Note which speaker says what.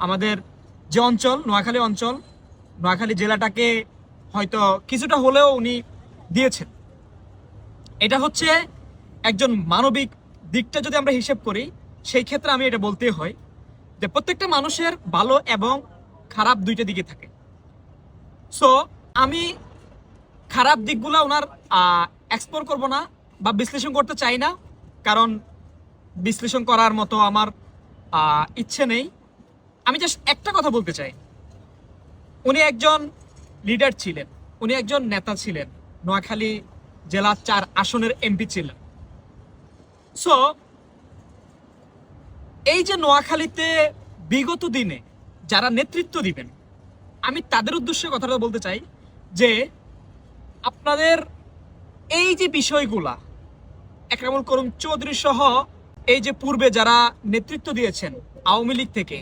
Speaker 1: আমাদের যে অঞ্চল নোয়াখালী অঞ্চল, নোয়াখালী জেলাটাকে হয়তো কিছুটা হলেও উনি দিয়েছেন। এটা হচ্ছে একজন মানবিক দিকটা যদি আমরা হিসেব করি, সেই ক্ষেত্রে আমি এটা বলতে হয় যে প্রত্যেকটা মানুষের ভালো এবং খারাপ দুইটা দিকে থাকে। সো আমি খারাপ দিকগুলো ওনার এক্সপ্লোর করব না বা বিশ্লেষণ করতে চাই না, কারণ বিশ্লেষণ করার মতো আমার ইচ্ছে নেই। আমি জাস্ট একটা কথা বলতে চাই, উনি একজন লিডার ছিলেন, উনি একজন নেতা ছিলেন, নোয়াখালী জেলা 4 আসনের এমপি ছিলেন। সো এই যে নোয়াখালীতে বিগত দিনে যারা নেতৃত্ব দিবেন, আমি তাদের উদ্দেশ্যে কথাটা বলতে চাই যে আপনাদের এই যে বিষয়গুলা, একরামুল করুম চৌধুরী সহ এই যে পূর্বে যারা নেতৃত্ব দিয়েছেন আওয়ামী লীগ থেকে,